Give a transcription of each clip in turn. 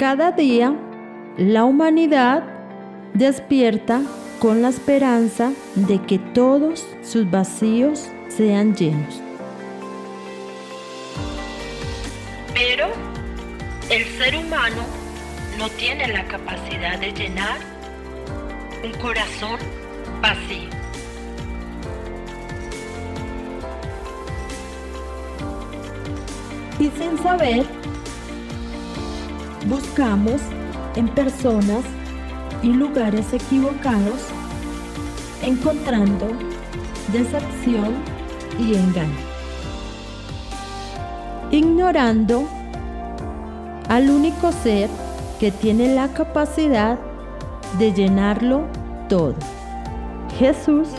Cada día, la humanidad despierta con la esperanza de que todos sus vacíos sean llenos. Pero el ser humano no tiene la capacidad de llenar un corazón vacío. Y sin saber, buscamos en personas y lugares equivocados, encontrando decepción y engaño, ignorando al único ser que tiene la capacidad de llenarlo todo, Jesús.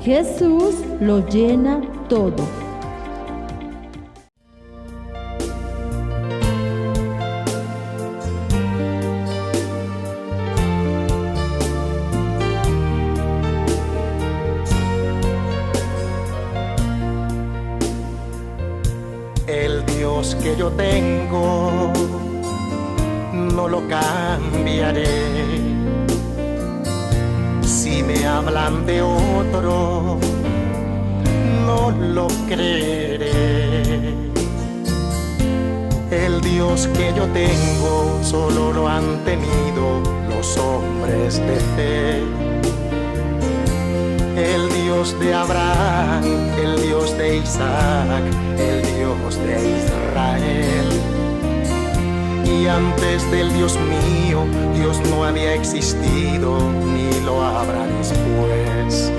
Jesús lo llena todo. El Dios que yo tengo no lo cambiaré. Si me hablan de otro, no lo creeré. El Dios que yo tengo solo lo han tenido los hombres de fe. El Dios de Abraham, el Dios de Isaac, el Dios de Israel. Y antes del Dios mío, Dios no había existido, ni lo habrá después.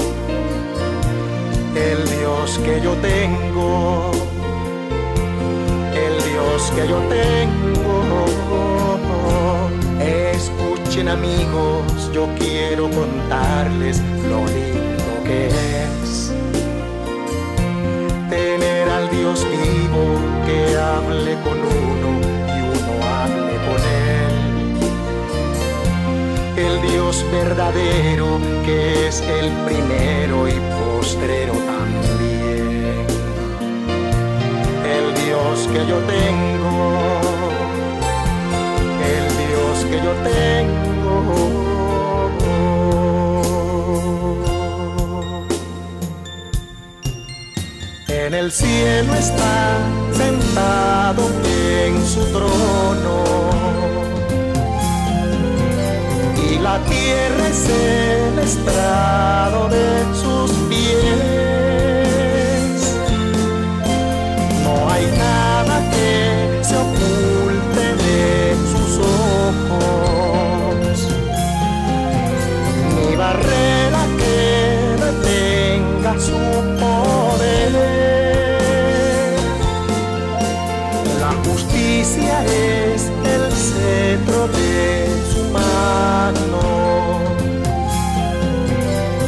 El Dios que yo tengo, el Dios que yo tengo. Escuchen amigos, yo quiero contarles lo lindo que es tener al Dios vivo que hable con uno y uno hable con él. El Dios verdadero que es el primero y postrero también. El Dios que yo tengo, el Dios que yo tengo. En el cielo está sentado en su trono, y la tierra es el estrado de sus pies. No hay nada que se oculte de sus ojos, ni barrera que detenga su poder. Justicia es el cetro de su mano,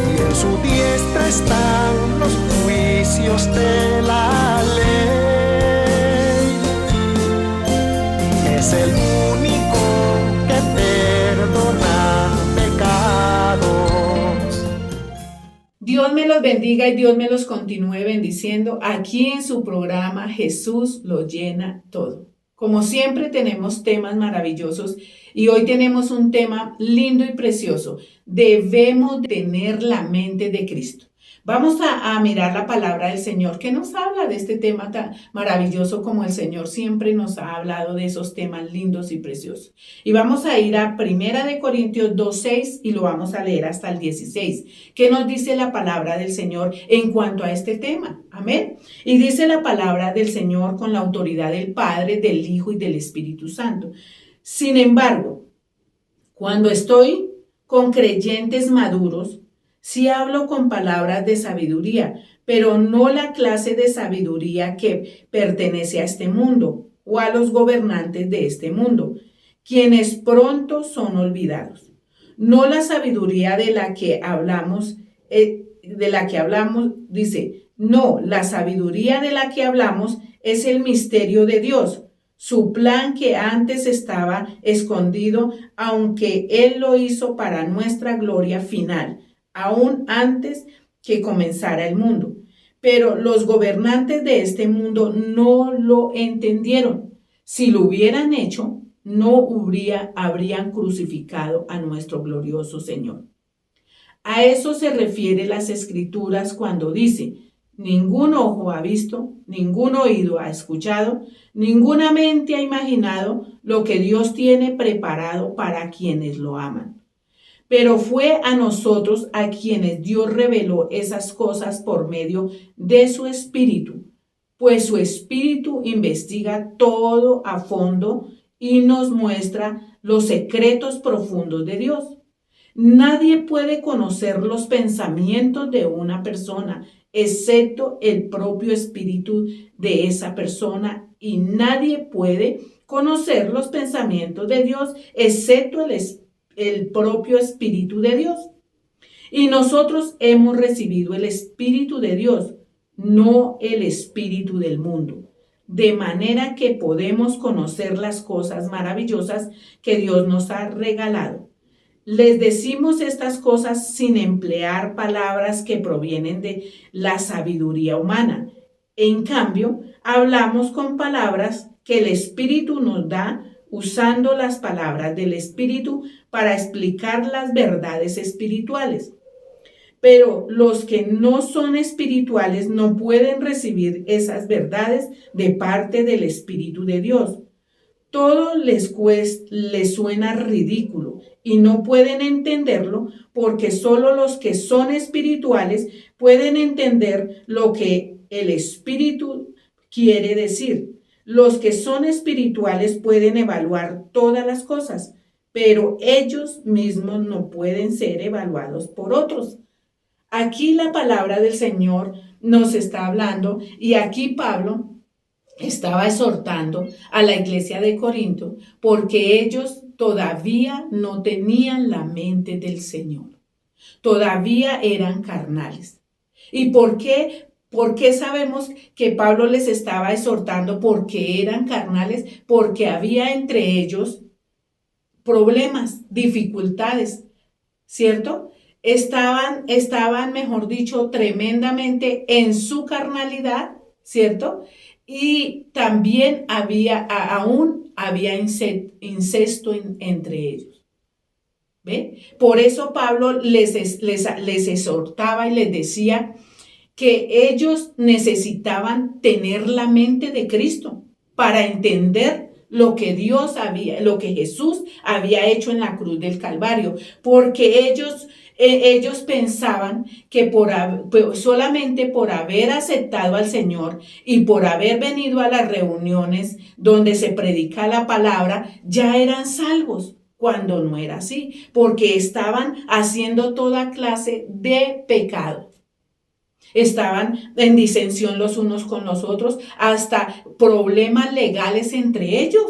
y en su diestra están los juicios de la ley. Es el único que perdona pecados. Dios me los bendiga y Dios me los continúe bendiciendo aquí en su programa Jesús lo llena todo. Como siempre tenemos temas maravillosos y hoy tenemos un tema lindo y precioso. Debemos tener la mente de Cristo. Vamos a mirar la palabra del Señor que nos habla de este tema tan maravilloso como el Señor siempre nos ha hablado de esos temas lindos y preciosos. Y vamos a ir a 1 Corintios 2:6 y lo vamos a leer hasta el 16. ¿Qué nos dice la palabra del Señor en cuanto a este tema? Amén. Y dice la palabra del Señor con la autoridad del Padre, del Hijo y del Espíritu Santo. Sin embargo, cuando estoy con creyentes maduros, sí hablo con palabras de sabiduría, pero no la clase de sabiduría que pertenece a este mundo o a los gobernantes de este mundo, quienes pronto son olvidados. No la sabiduría de la que hablamos, dice, no, la sabiduría de la que hablamos es el misterio de Dios, su plan que antes estaba escondido, aunque Él lo hizo para nuestra gloria final, aún antes que comenzara el mundo. Pero los gobernantes de este mundo no lo entendieron. Si lo hubieran hecho, no habrían crucificado a nuestro glorioso Señor. A eso se refiere las Escrituras cuando dice: ningún ojo ha visto, ningún oído ha escuchado, ninguna mente ha imaginado lo que Dios tiene preparado para quienes lo aman. Pero fue a nosotros a quienes Dios reveló esas cosas por medio de su Espíritu, pues su Espíritu investiga todo a fondo y nos muestra los secretos profundos de Dios. Nadie puede conocer los pensamientos de una persona excepto el propio espíritu de esa persona, y nadie puede conocer los pensamientos de Dios excepto el propio espíritu de Dios. Y nosotros hemos recibido el Espíritu de Dios, no el espíritu del mundo, de manera que podemos conocer las cosas maravillosas que Dios nos ha regalado. Les decimos estas cosas sin emplear palabras que provienen de la sabiduría humana. En cambio, hablamos con palabras que el Espíritu nos da, usando las palabras del Espíritu para explicar las verdades espirituales. Pero los que no son espirituales no pueden recibir esas verdades de parte del Espíritu de Dios. Todo les suena ridículo y no pueden entenderlo, porque solo los que son espirituales pueden entender lo que el Espíritu quiere decir. Los que son espirituales pueden evaluar todas las cosas, pero ellos mismos no pueden ser evaluados por otros. Aquí la palabra del Señor nos está hablando, y aquí Pablo estaba exhortando a la iglesia de Corinto porque ellos todavía no tenían la mente del Señor. Todavía eran carnales. ¿Y por qué? ¿Por qué sabemos que Pablo les estaba exhortando porque eran carnales? Porque había entre ellos problemas, dificultades, ¿cierto? Estaban, mejor dicho, tremendamente en su carnalidad, ¿cierto? Y también aún había incesto entre ellos. ¿Ve? Por eso Pablo les exhortaba y les decía que ellos necesitaban tener la mente de Cristo para entender lo que lo que Jesús había hecho en la cruz del Calvario, porque ellos pensaban que solamente por haber aceptado al Señor y por haber venido a las reuniones donde se predica la palabra, ya eran salvos, cuando no era así, porque estaban haciendo toda clase de pecado. Estaban en disensión los unos con los otros, hasta problemas legales entre ellos.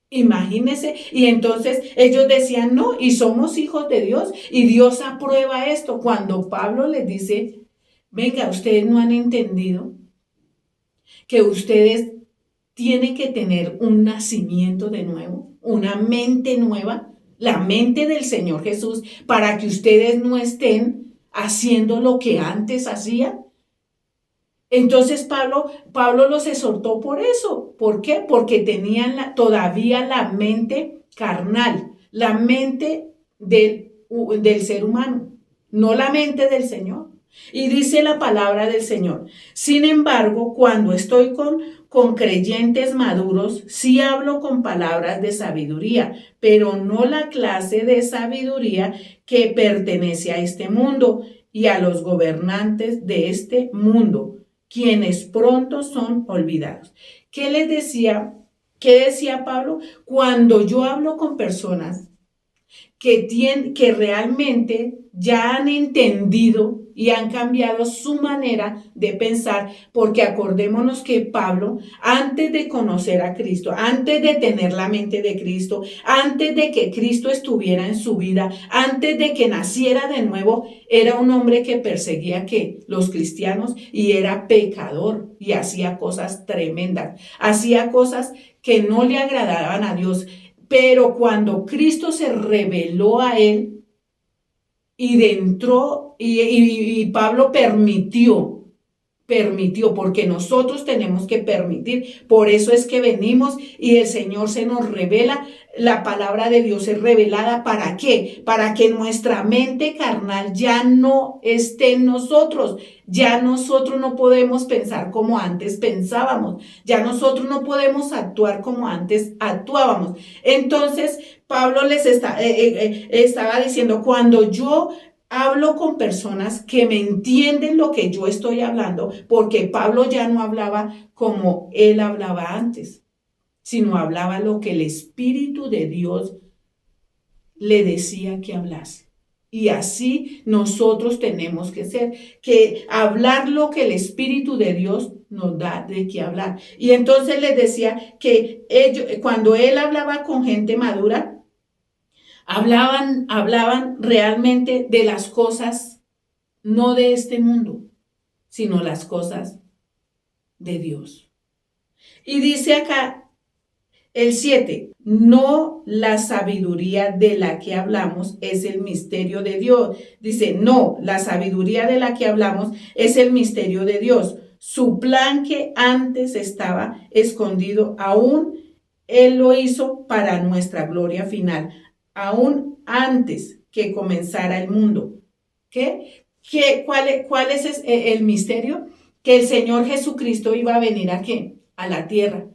Imagínense, y entonces ellos decían no, y somos hijos de Dios, y Dios aprueba esto. Cuando Pablo les dice: venga, ustedes no han entendido que ustedes tienen que tener un nacimiento de nuevo, una mente nueva, la mente del Señor Jesús, para que ustedes no estén haciendo lo que antes hacían. Entonces Pablo los exhortó por eso. ¿Por qué? Porque tenían todavía la mente carnal, la mente del ser humano, no la mente del Señor. Y dice la palabra del Señor: sin embargo, cuando estoy con creyentes maduros, sí hablo con palabras de sabiduría, pero no la clase de sabiduría que pertenece a este mundo y a los gobernantes de este mundo, quienes pronto son olvidados. ¿Qué les decía? ¿Qué decía Pablo? Cuando yo hablo con personas que realmente ya han entendido y han cambiado su manera de pensar, porque acordémonos que Pablo, antes de conocer a Cristo, antes de tener la mente de Cristo, antes de que Cristo estuviera en su vida, antes de que naciera de nuevo, era un hombre que perseguía los cristianos, y era pecador y hacía cosas tremendas, hacía cosas que no le agradaban a Dios. Pero cuando Cristo se reveló a él y entró y Pablo permitió, porque nosotros tenemos que permitir. Por eso es que venimos y el Señor se nos revela. La palabra de Dios es revelada. ¿Para qué? Para que nuestra mente carnal ya no esté en nosotros. Ya nosotros no podemos pensar como antes pensábamos. Ya nosotros no podemos actuar como antes actuábamos. Entonces, Pablo les estaba diciendo, cuando yo hablo con personas que me entienden lo que yo estoy hablando, porque Pablo ya no hablaba como él hablaba antes, sino hablaba lo que el Espíritu de Dios le decía que hablase. Y así nosotros tenemos que ser, que hablar lo que el Espíritu de Dios nos da de qué hablar. Y entonces les decía que cuando él hablaba con gente madura, hablaban realmente de las cosas no de este mundo, sino las cosas de Dios. Y dice acá el 7, no la sabiduría de la que hablamos es el misterio de Dios. Dice, no, la sabiduría de la que hablamos es el misterio de Dios. Su plan que antes estaba escondido, aún Él lo hizo para nuestra gloria final, aún antes que comenzara el mundo. ¿Qué? ¿Cuál es el misterio? Que el Señor Jesucristo iba a venir ¿a qué? A la tierra.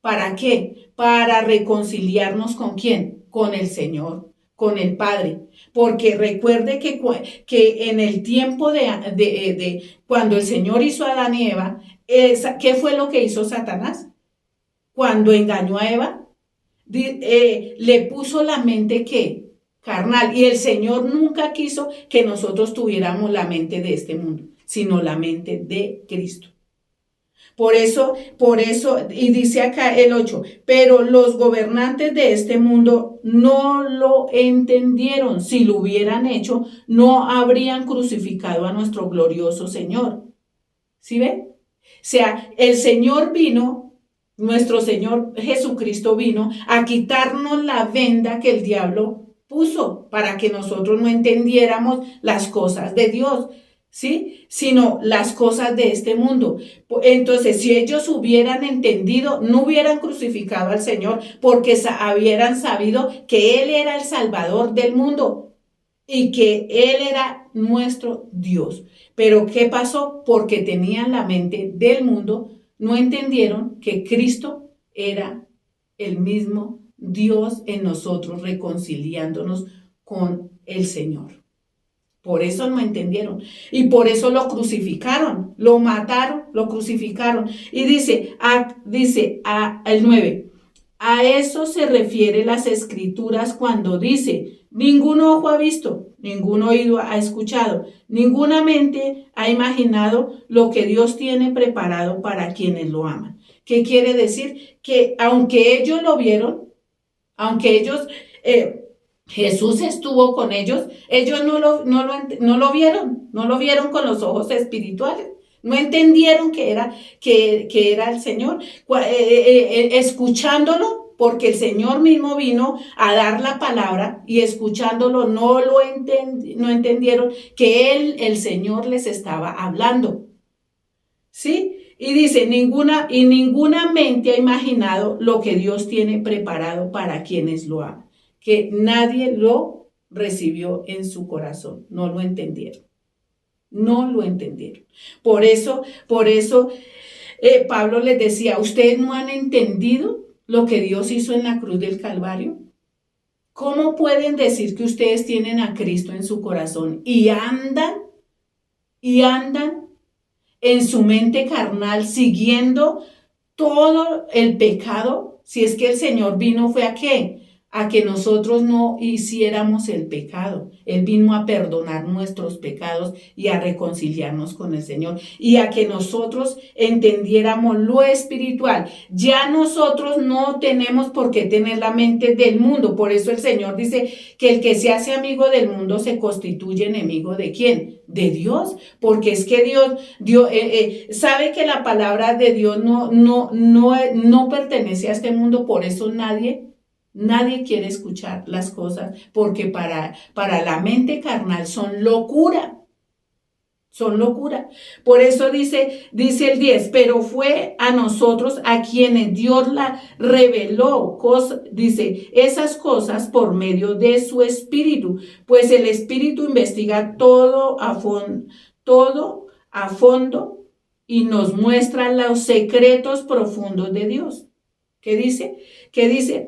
¿Para qué? Para reconciliarnos ¿con quién? Con el Señor, con el Padre. Porque recuerde que en el tiempo de cuando el Señor hizo a Adán y Eva, ¿qué fue lo que hizo Satanás? Cuando engañó a Eva, le puso la mente ¿qué? Carnal. Y el Señor nunca quiso que nosotros tuviéramos la mente de este mundo, sino la mente de Cristo. Por eso, y dice acá el 8, pero los gobernantes de este mundo no lo entendieron. Si lo hubieran hecho, no habrían crucificado a nuestro glorioso Señor. ¿Sí ven? O sea, el Señor vino, nuestro Señor Jesucristo vino a quitarnos la venda que el diablo puso para que nosotros no entendiéramos las cosas de Dios, ¿sí? Sino las cosas de este mundo. Entonces, si ellos hubieran entendido, no hubieran crucificado al Señor, porque hubieran sabido que Él era el Salvador del mundo y que Él era nuestro Dios. Pero ¿qué pasó? Porque tenían la mente del mundo, no entendieron que Cristo era el mismo Dios en nosotros, reconciliándonos con el Señor. Por eso no entendieron. Y por eso lo crucificaron, lo mataron, lo crucificaron. Y dice el 9, a eso se refiere las Escrituras cuando dice, ningún ojo ha visto, ningún oído ha escuchado, ninguna mente ha imaginado lo que Dios tiene preparado para quienes lo aman. ¿Qué quiere decir? Que aunque ellos lo vieron, aunque ellos, Jesús estuvo con ellos no lo vieron con los ojos espirituales. No entendieron que era el Señor. Escuchándolo, porque el Señor mismo vino a dar la palabra y escuchándolo no entendieron que el Señor les estaba hablando. ¿Sí? Y dice, ninguna mente ha imaginado lo que Dios tiene preparado para quienes lo aman. Que nadie lo recibió en su corazón. No lo entendieron. No lo entendieron. Por eso Pablo les decía, ¿ustedes no han entendido lo que Dios hizo en la cruz del Calvario? ¿Cómo pueden decir que ustedes tienen a Cristo en su corazón y andan en su mente carnal siguiendo todo el pecado? Si es que el Señor vino fue ¿a qué? A que nosotros no hiciéramos el pecado. Él vino a perdonar nuestros pecados y a reconciliarnos con el Señor y a que nosotros entendiéramos lo espiritual. Ya nosotros no tenemos por qué tener la mente del mundo. Por eso el Señor dice que el que se hace amigo del mundo se constituye enemigo ¿de quién? De Dios, porque es que Dios sabe que la palabra de Dios no pertenece a este mundo, por eso nadie Nadie quiere escuchar las cosas porque para la mente carnal son locura. Son locura. Por eso dice el 10, pero fue a nosotros a quienes Dios la reveló, dice, esas cosas por medio de su Espíritu, pues el Espíritu investiga todo a fondo y nos muestra los secretos profundos de Dios. ¿Qué dice?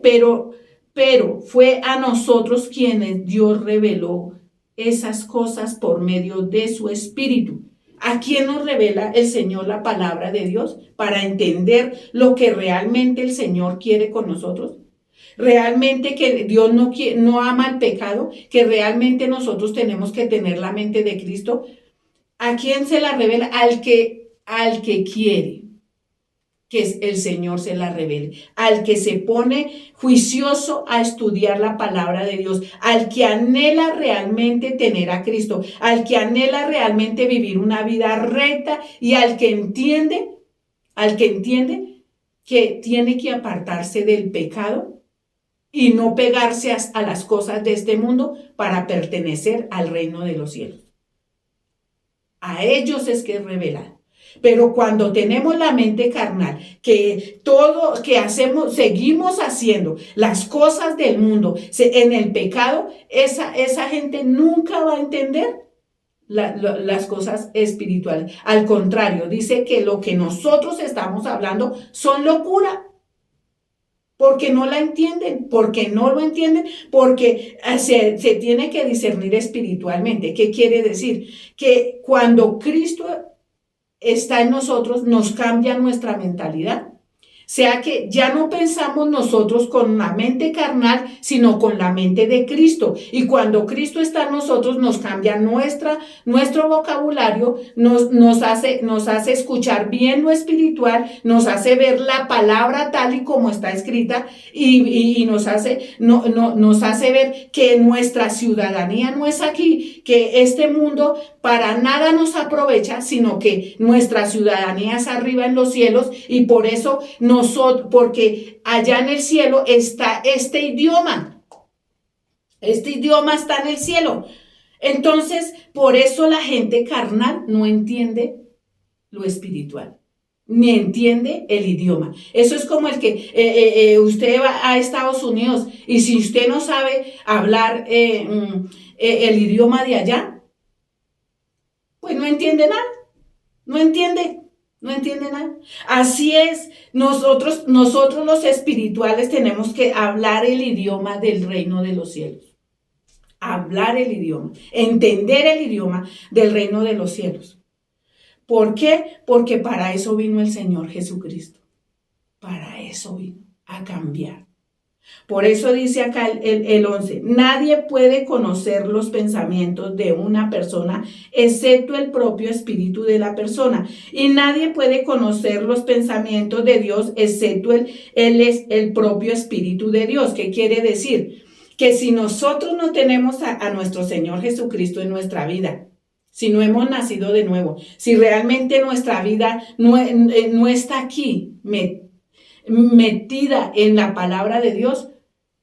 Pero fue a nosotros quienes Dios reveló esas cosas por medio de su Espíritu. ¿A quién nos revela el Señor la palabra de Dios? Para entender lo que realmente el Señor quiere con nosotros. Realmente que Dios no ama el pecado, que realmente nosotros tenemos que tener la mente de Cristo. ¿A quién se la revela? Al que quiere que el Señor se la revele, al que se pone juicioso a estudiar la palabra de Dios, al que anhela realmente tener a Cristo, al que anhela realmente vivir una vida recta y al que entiende que tiene que apartarse del pecado y no pegarse a las cosas de este mundo para pertenecer al reino de los cielos. A ellos es que es revelado. Pero cuando tenemos la mente carnal, que todo que hacemos, seguimos haciendo las cosas del mundo en el pecado, esa gente nunca va a entender las cosas espirituales. Al contrario, dice que lo que nosotros estamos hablando son locura. Porque no la entienden, porque no lo entienden, porque se tiene que discernir espiritualmente. ¿Qué quiere decir? Que cuando Cristo está en nosotros, nos cambia nuestra mentalidad. O sea que ya no pensamos nosotros con la mente carnal, sino con la mente de Cristo. Y cuando Cristo está en nosotros, nos cambia nuestro vocabulario, nos hace escuchar bien lo espiritual, nos hace ver la palabra tal y como está escrita y nos hace ver que nuestra ciudadanía no es aquí, que este mundo para nada nos aprovecha, sino que nuestra ciudadanía es arriba en los cielos y por eso porque allá en el cielo está este idioma. Este idioma está en el cielo. Entonces, por eso la gente carnal no entiende lo espiritual, ni entiende el idioma. Eso es como el que usted va a Estados Unidos y si usted no sabe hablar el idioma de allá, pues no entiende nada. No entiende nada. Así es, nosotros los espirituales tenemos que hablar el idioma del reino de los cielos. Hablar el idioma, entender el idioma del reino de los cielos. ¿Por qué? Porque para eso vino el Señor Jesucristo. Para eso vino, a cambiar. Por eso dice acá el 11, nadie puede conocer los pensamientos de una persona excepto el propio espíritu de la persona. Y nadie puede conocer los pensamientos de Dios excepto el propio espíritu de Dios. ¿Qué quiere decir? Que si nosotros no tenemos a nuestro Señor Jesucristo en nuestra vida, si no hemos nacido de nuevo, si realmente nuestra vida no está aquí metida en la palabra de Dios,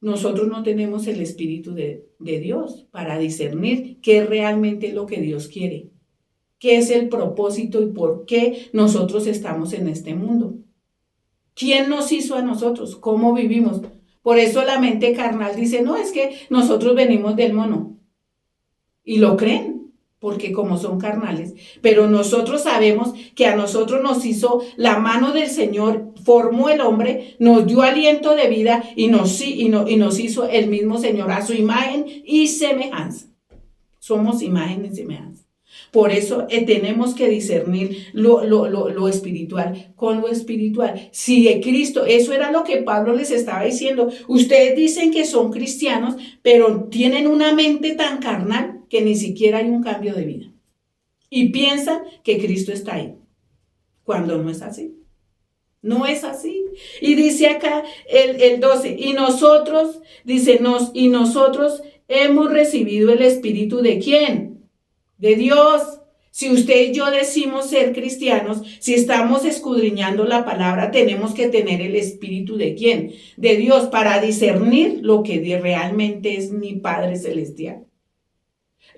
nosotros no tenemos el Espíritu de Dios para discernir qué es realmente lo que Dios quiere, qué es el propósito y por qué nosotros estamos en este mundo. ¿Quién nos hizo a nosotros? ¿Cómo vivimos? Por eso la mente carnal dice, no, es que nosotros venimos del mono. Y lo creen, porque como son carnales, pero nosotros sabemos que a nosotros nos hizo la mano del Señor, formó el hombre, nos dio aliento de vida y nos hizo el mismo Señor a su imagen y semejanza. Somos imagen y semejanza. Por eso tenemos que discernir lo espiritual con lo espiritual. Si de Cristo, eso era lo que Pablo les estaba diciendo. Ustedes dicen que son cristianos, pero tienen una mente tan carnal que ni siquiera hay un cambio de vida. Y piensan que Cristo está ahí, cuando no es así. No es así. Y dice acá el 12, y nosotros hemos recibido el Espíritu ¿de quién? De Dios. Si usted y yo decimos ser cristianos, si estamos escudriñando la palabra, tenemos que tener el espíritu ¿de quién? De Dios, para discernir lo que realmente es mi Padre Celestial.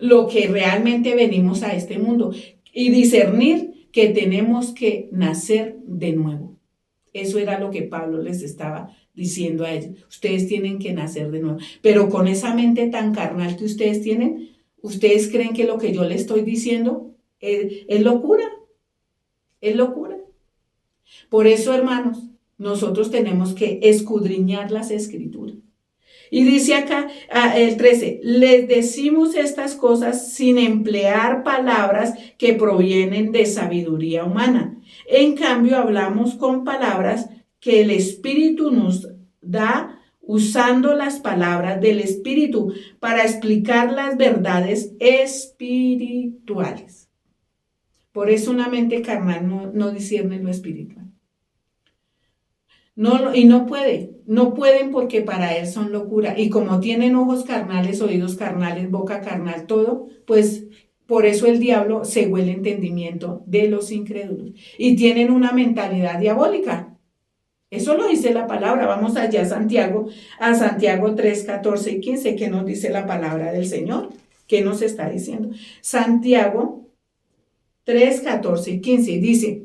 Lo que realmente venimos a este mundo. Y discernir que tenemos que nacer de nuevo. Eso era lo que Pablo les estaba diciendo a ellos. Ustedes tienen que nacer de nuevo. Pero con esa mente tan carnal que ustedes tienen, ¿ustedes creen que lo que yo les estoy diciendo es locura? Es locura. Por eso, hermanos, nosotros tenemos que escudriñar las escrituras. Y dice acá el 13, les decimos estas cosas sin emplear palabras que provienen de sabiduría humana. En cambio, hablamos con palabras que el Espíritu nos da, usando las palabras del Espíritu para explicar las verdades espirituales. Por eso una mente carnal no discierne lo espiritual. Y no pueden porque para él son locura. Y como tienen ojos carnales, oídos carnales, boca carnal, todo, pues por eso el diablo cegó el entendimiento de los incrédulos. Y tienen una mentalidad diabólica. Eso lo dice la palabra. Vamos allá a Santiago 3, 14 y 15, que nos dice la palabra del Señor. ¿Qué nos está diciendo? Santiago 3, 14 y 15, y dice: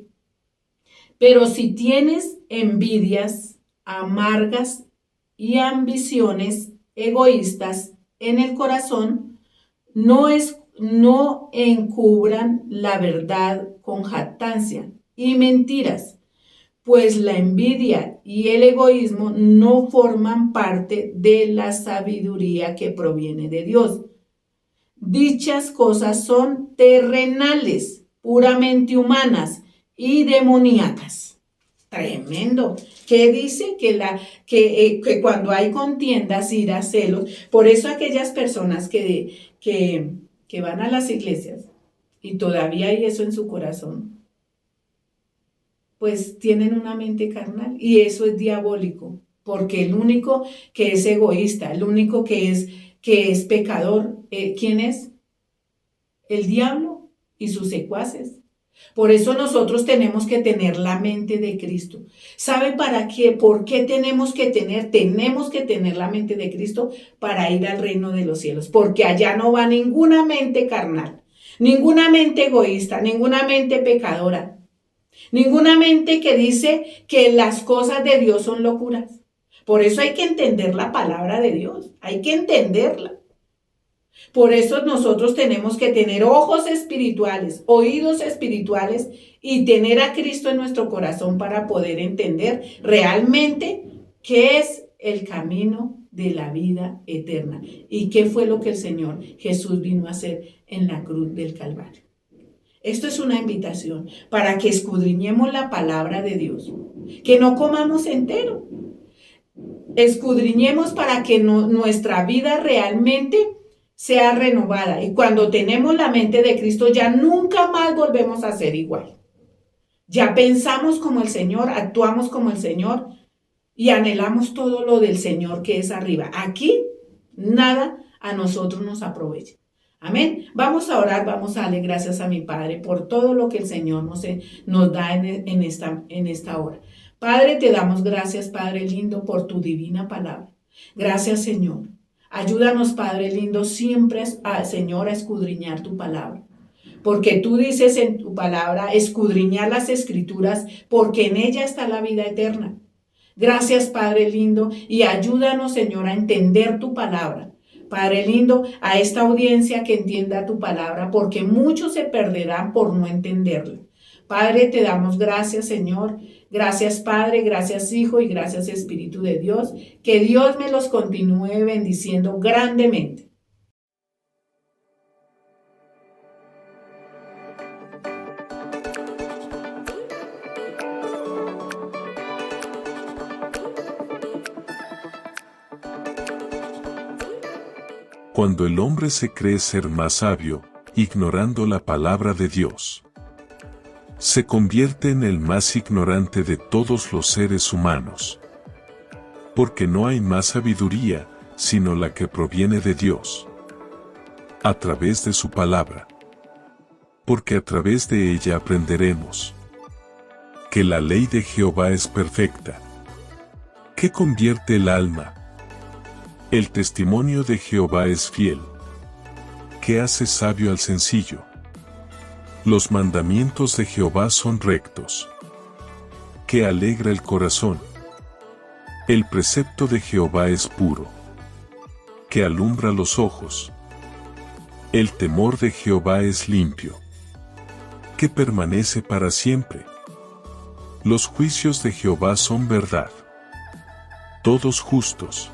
pero si tienes envidias amargas y ambiciones egoístas en el corazón, no encubran la verdad con jactancia y mentiras, pues la envidia y el egoísmo no forman parte de la sabiduría que proviene de Dios. Dichas cosas son terrenales, puramente humanas y demoníacas. Tremendo. ¿Qué dice? Que cuando hay contiendas, iras, celos, por eso aquellas personas que van a las iglesias y todavía hay eso en su corazón, pues tienen una mente carnal y eso es diabólico, porque el único que es egoísta, el único que es pecador, ¿quién es? El diablo y sus secuaces. Por eso nosotros tenemos que tener la mente de Cristo. ¿Sabe para qué? ¿Por qué tenemos que tener la mente de Cristo? Para ir al reino de los cielos. Porque allá no va ninguna mente carnal, ninguna mente egoísta, ninguna mente pecadora, ninguna mente que dice que las cosas de Dios son locuras. Por eso hay que entender la palabra de Dios, hay que entenderla. Por eso nosotros tenemos que tener ojos espirituales, oídos espirituales y tener a Cristo en nuestro corazón para poder entender realmente qué es el camino de la vida eterna y qué fue lo que el Señor Jesús vino a hacer en la cruz del Calvario. Esto es una invitación para que escudriñemos la palabra de Dios, que no comamos entero. Escudriñemos para que nuestra vida realmente sea renovada. Y cuando tenemos la mente de Cristo, ya nunca más volvemos a ser igual. Ya pensamos como el Señor, actuamos como el Señor y anhelamos todo lo del Señor que es arriba. Aquí nada a nosotros nos aprovecha. Amén. Vamos a orar, vamos a darle gracias a mi Padre por todo lo que el Señor nos da en esta hora. Padre, te damos gracias, Padre lindo, por tu divina palabra. Gracias, Señor. Ayúdanos, Padre lindo, siempre, Señor, a escudriñar tu palabra. Porque tú dices en tu palabra, escudriñar las escrituras, porque en ella está la vida eterna. Gracias, Padre lindo, y ayúdanos, Señor, a entender tu palabra. Padre lindo, a esta audiencia que entienda tu palabra, porque muchos se perderán por no entenderla. Padre, te damos gracias, Señor. Gracias, Padre, gracias, Hijo, y gracias, Espíritu de Dios. Que Dios me los continúe bendiciendo grandemente. Cuando el hombre se cree ser más sabio, ignorando la palabra de Dios, se convierte en el más ignorante de todos los seres humanos. Porque no hay más sabiduría, sino la que proviene de Dios, a través de su palabra. porque a través de ella aprenderemos que la ley de Jehová es perfecta, que convierte el alma. El testimonio de Jehová es fiel, que hace sabio al sencillo. Los mandamientos de Jehová son rectos, que alegra el corazón. El precepto de Jehová es puro, que alumbra los ojos. El temor de Jehová es limpio, que permanece para siempre. Los juicios de Jehová son verdad, todos justos.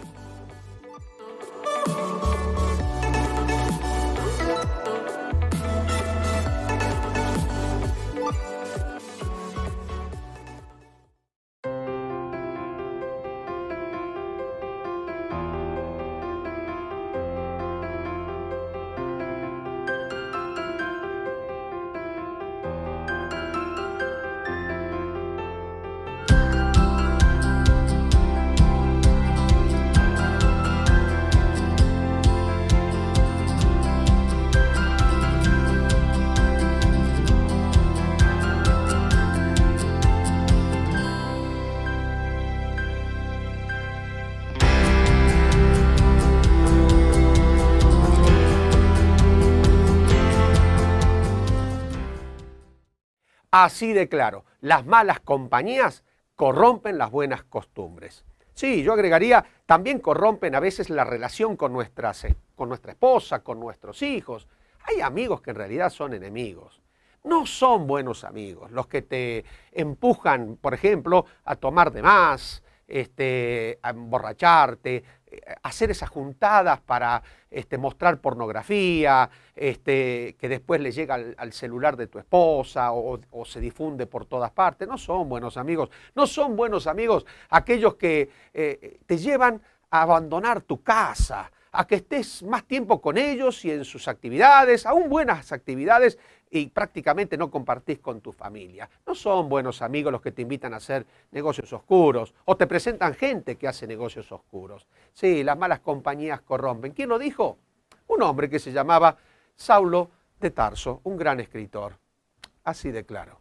Así de claro, las malas compañías corrompen las buenas costumbres. Sí, yo agregaría, también corrompen a veces la relación con nuestra esposa, con nuestros hijos. Hay amigos que en realidad son enemigos. No son buenos amigos los que te empujan, por ejemplo, a tomar de más, a emborracharte, hacer esas juntadas para mostrar pornografía, que después le llega al celular de tu esposa o se difunde por todas partes. No son buenos amigos. No son buenos amigos aquellos que te llevan a abandonar tu casa, a que estés más tiempo con ellos y en sus actividades, aún buenas actividades, y prácticamente no compartís con tu familia. No son buenos amigos los que te invitan a hacer negocios oscuros o te presentan gente que hace negocios oscuros. Sí, las malas compañías corrompen. ¿Quién lo dijo? Un hombre que se llamaba Saulo de Tarso, un gran escritor. Así de claro.